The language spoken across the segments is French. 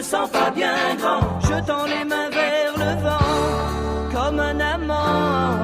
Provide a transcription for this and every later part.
sens pas bien grand, jetant les mains vers le vent, comme un amant.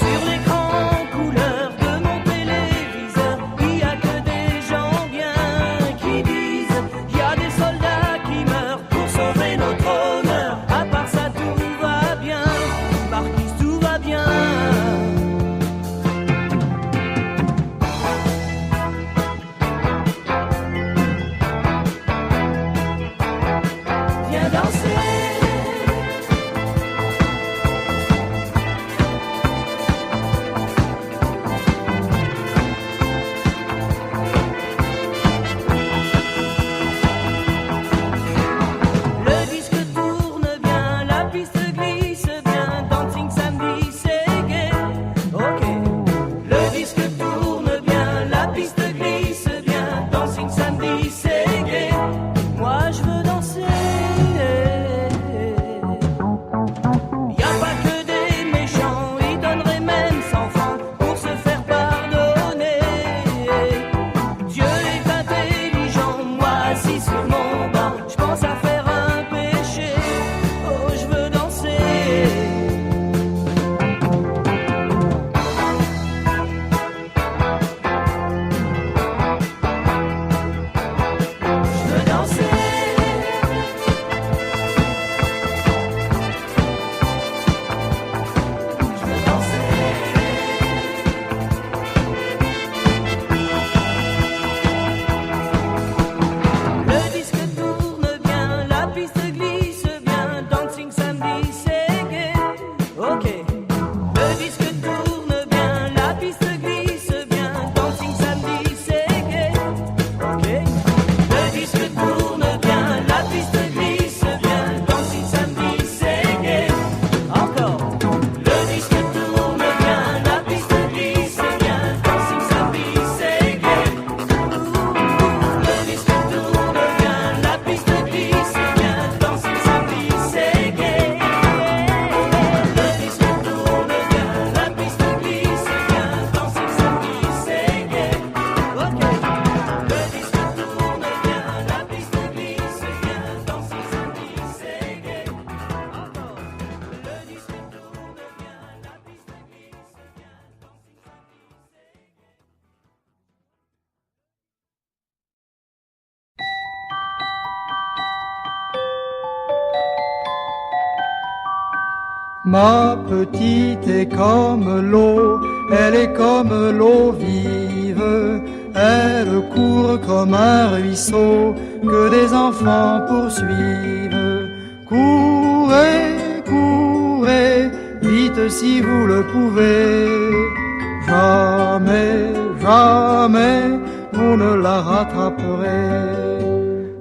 Sur l'écran couleur de mon téléviseur, il y a que des gens bien qui disent, il y a des soldats qui meurent pour sauver notre honneur. À part ça, tout va bien, Marquis, tout va bien. Viens danser. Le disque tourne bien, la piste glisse bien, dancing samedi c'est gay. Ok. Le disque tourne bien, la piste glisse bien, dancing samedi c'est gay. Moi je veux danser. Y a pas que des méchants, ils donneraient même 100 francs pour se faire pardonner. Dieu est intelligent, moi assis sur mon banc, je pense à faire un péché. Oh, je veux danser. Je veux danser. Je veux danser. Le disque tourne bien, la piste glisse bien, dancing samedi c'est gay. Ok. Le disque tourne bien, la piste glisse bien, dancing samedi c'est gay. Ok. Le disque tourne bien, la piste glisse bien, dancing samedi c'est gay. Encore. Le disque tourne bien, la piste glisse bien, dancing samedi c'est gay. Le disque tourne bien, la piste glisse bien, dancing samedi c'est gay. Le disque tourne bien, la piste glisse bien, dancing samedi c'est gay. Ok. Le disque tourne bien, la piste glisse bien, dancing samedi c'est gay. Encore. Le disque tourne bien, la piste glisse bien, Ma petite est comme l'eau, elle est comme l'eau vive, elle court comme un ruisseau que des enfants poursuivent. Courez, courez, vite si vous le pouvez, jamais, jamais vous ne la rattraperez.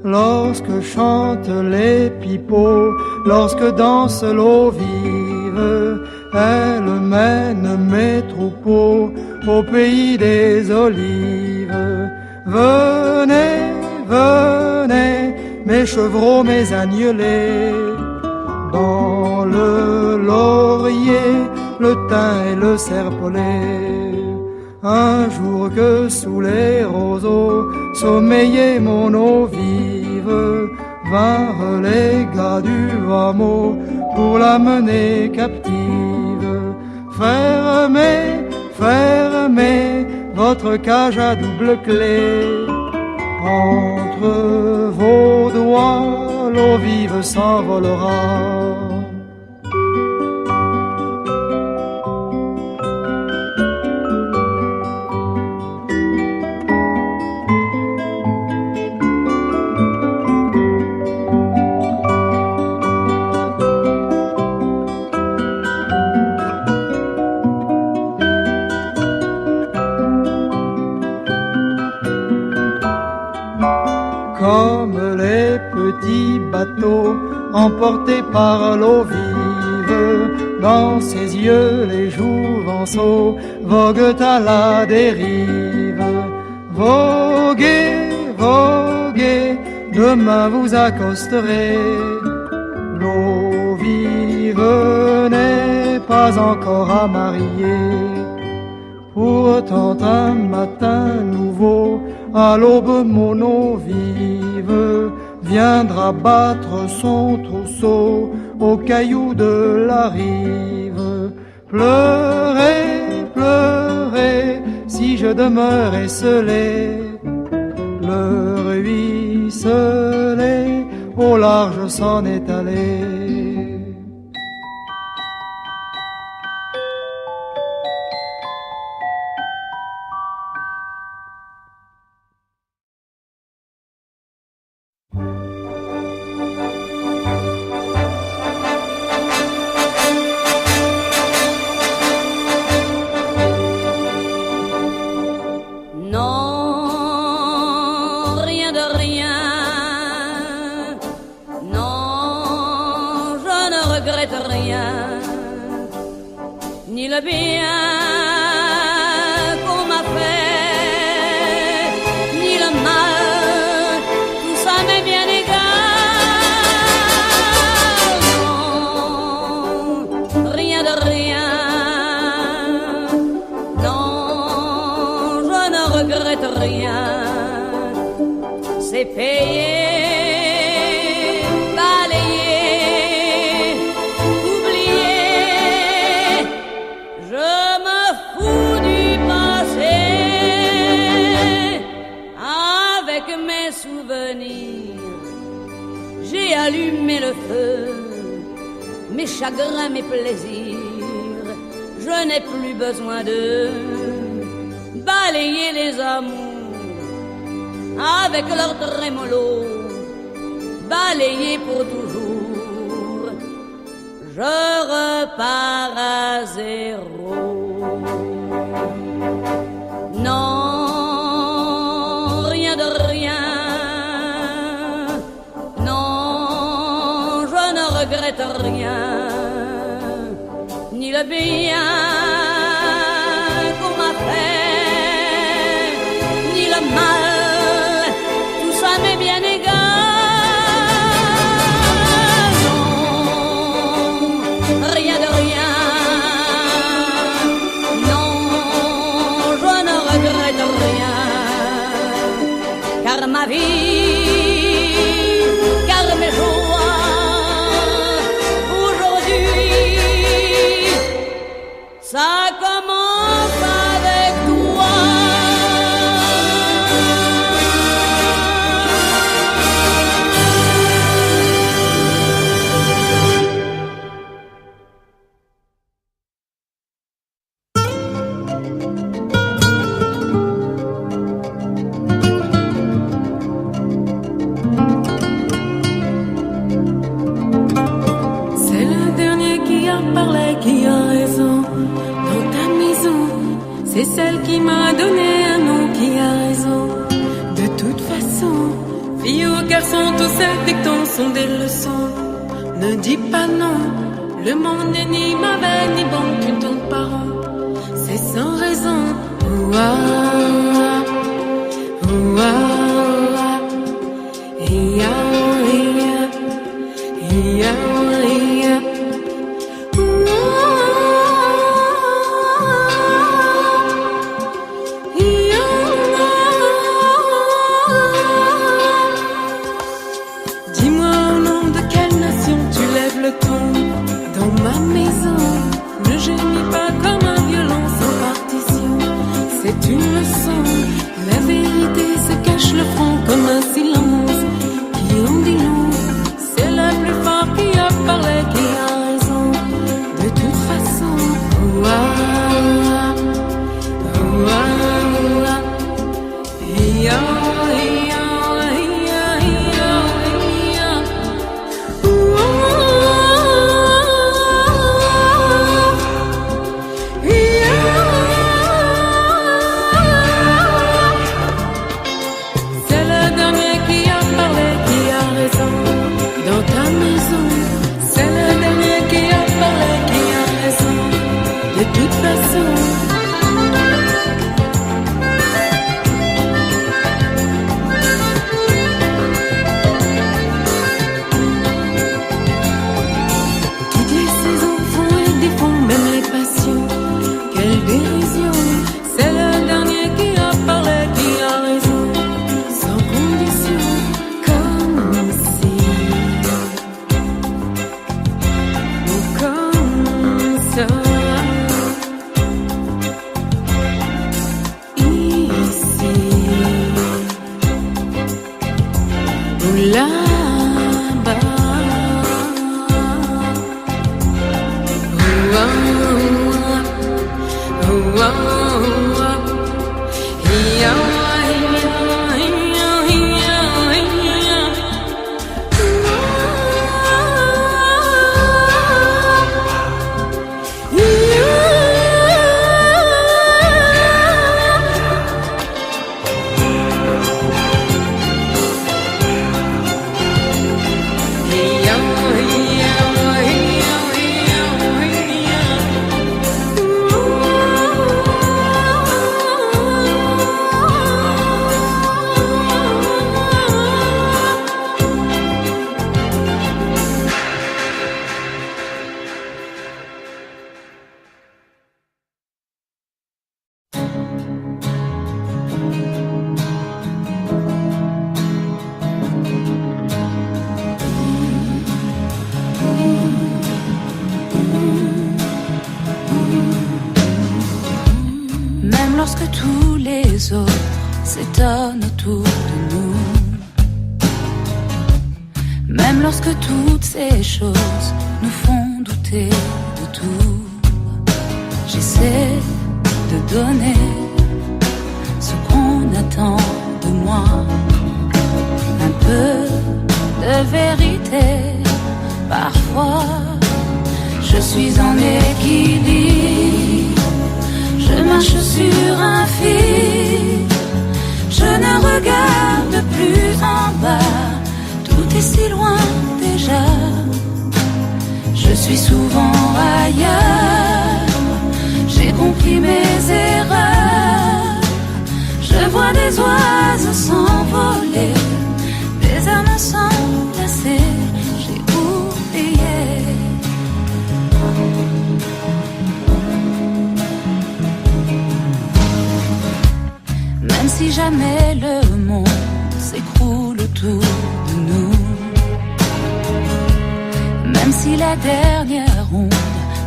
Lorsque chantent les pipeaux, lorsque danse l'eau vive, elle mène mes troupeaux au pays des olives. Venez, venez, mes chevreaux, mes agnelés, dans le laurier, le thym et le serpolet. Un jour que sous les roseaux sommeillait mon eau vive, vinrent les gars du Vameau pour la mener captive. Fermez, fermez votre cage à double clé, entre vos doigts l'eau vive s'envolera. Comme les petits bateaux emportés par l'eau vive, dans ses yeux les jouvenceaux voguent à la dérive. Voguez, voguez, demain vous accosterez. L'eau vive n'est pas encore à marier. Pourtant un matin nouveau, à l'aube mon eau vive viendra battre son trousseau aux cailloux de la rive. Pleurez, pleurez, si je demeure esselé, le ruisselet au large s'en est allé. Ni le bien qu'on m'a fait, ni le mal, tout ça m'est bien égal. Non, rien de rien. Non, je ne regrette rien. C'est payé. J'ai allumé le feu, mes chagrins, mes plaisirs. Je n'ai plus besoin de balayer les amours avec leur trémolo, balayer pour toujours. Je repars à zéro. Non, rien de rien. Je ne regrette rien, ni le bien qu'on m'a fait, ni le mal, tout ça m'est bien égal. Non, rien de rien. Non, je ne regrette rien, car ma vie, car mes jours, ça commence avec toi. C'est le dernier qui a parlé, qui a raison. C'est celle qui m'a donné un nom, qui a raison. De toute façon, fille ou garçon, tous ces dictons sont des leçons. Ne dis pas non, le monde n'est ni mauvais ni bon, tu ne tournes pas rond. C'est sans raison. Ouah, ouah, ia, ia, ia, ia. Dans ma maison, ne gémis pas comme un violon sans partition. C'est une leçon, la vérité se cache le front comme un silence qui en dit long. C'est la plus forte qui a parlé, qui a raison. De toute façon, ouah, ouah, ouah, ia, ia, ia, ia, ia. Dans ta maison, c'est le dernier qui a parlé, qui a raison. De toute façon, toutes les saisons font et défont, même dérision. C'est le dernier qui a parlé, qui a raison, sans condition, comme si, ou comme ça. Ici, ou là-bas. Lorsque tous les autres s'étonnent autour de nous, même lorsque toutes ces choses nous font douter de tout, j'essaie de donner ce qu'on attend de moi, un peu de vérité. Parfois, je suis en équilibre. Je marche sur un fil, je ne regarde plus en bas, tout est si loin déjà. Je suis souvent ailleurs, j'ai compris mes erreurs. Je vois des oiseaux s'envoler, des âmes s'enlacer, j'ai oublié. Même si jamais le monde s'écroule autour de nous, même si la dernière onde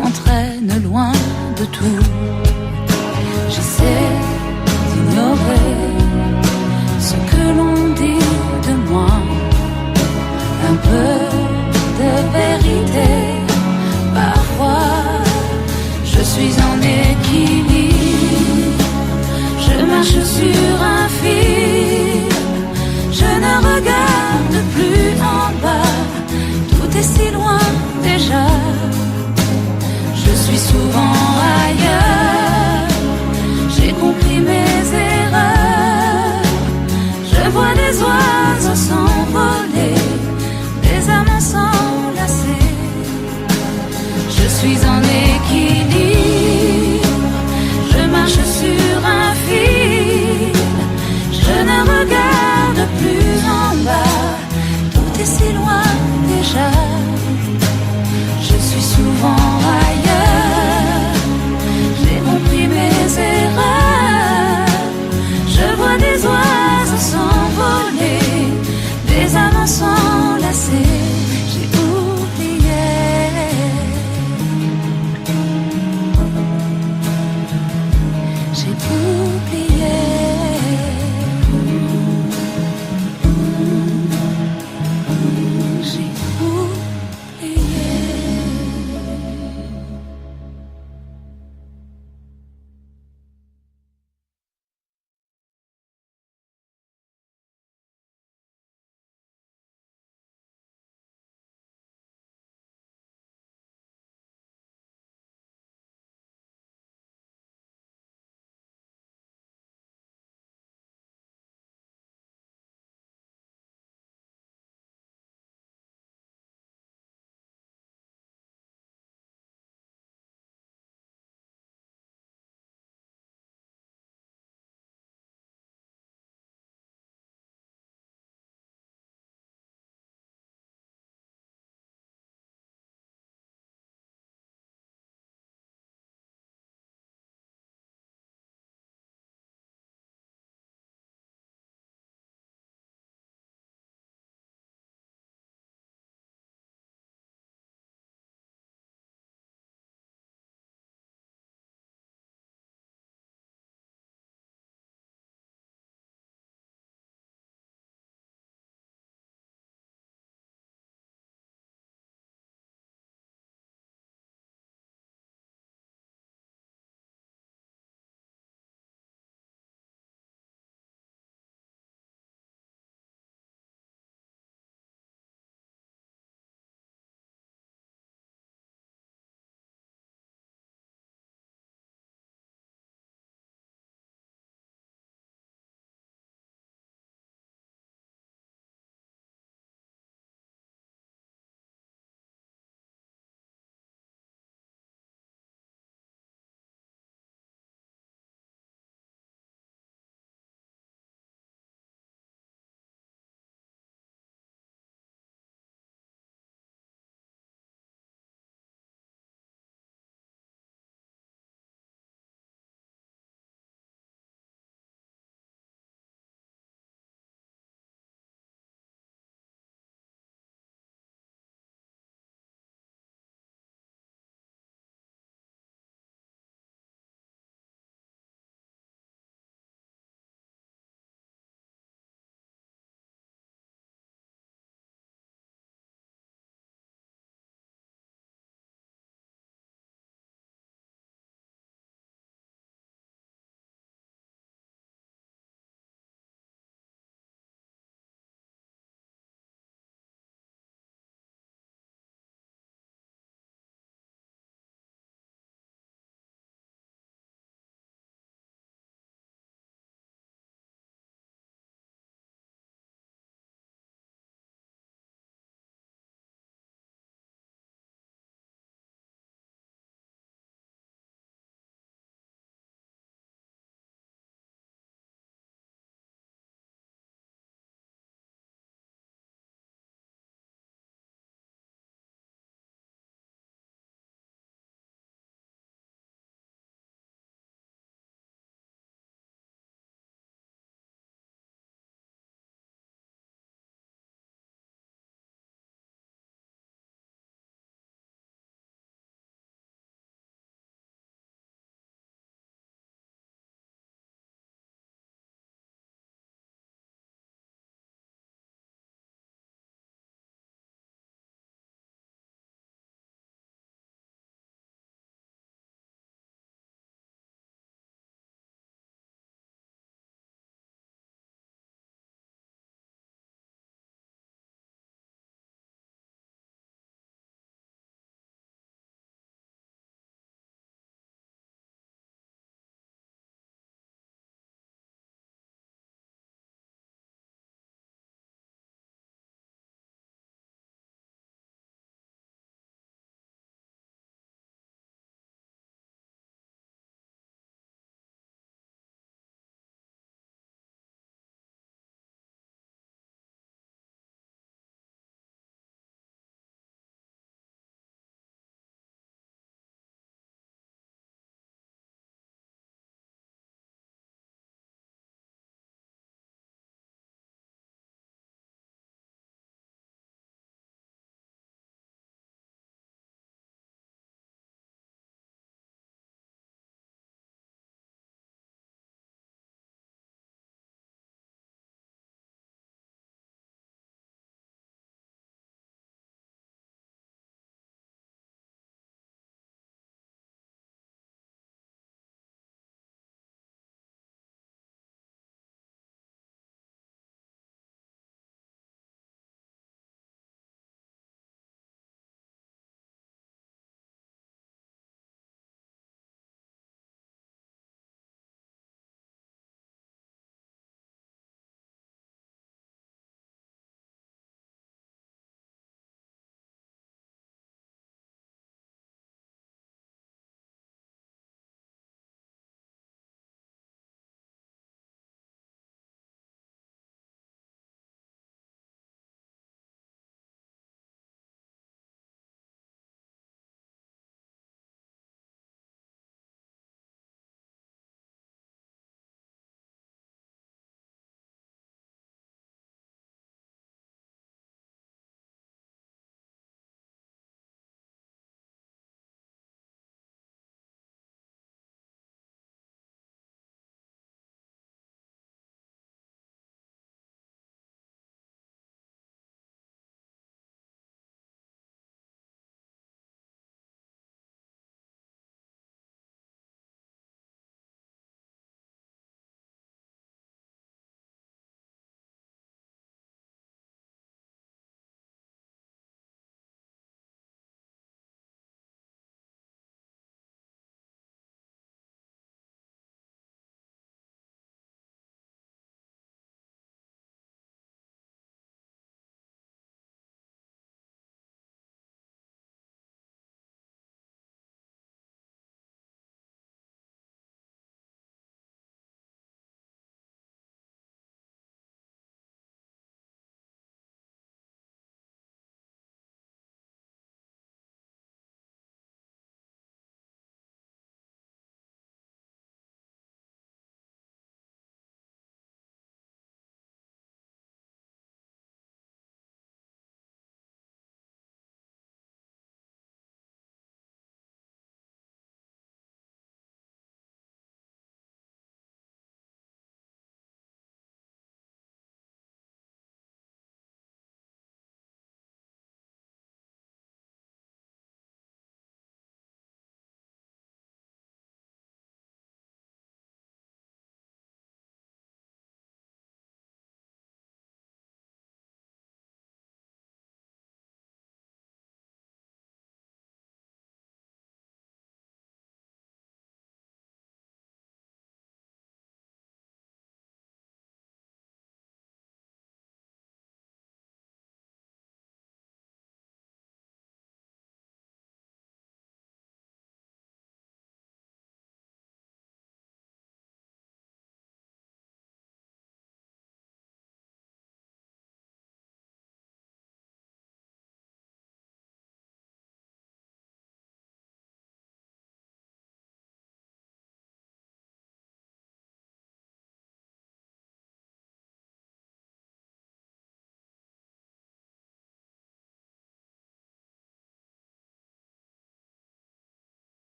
m'entraîne loin de tout,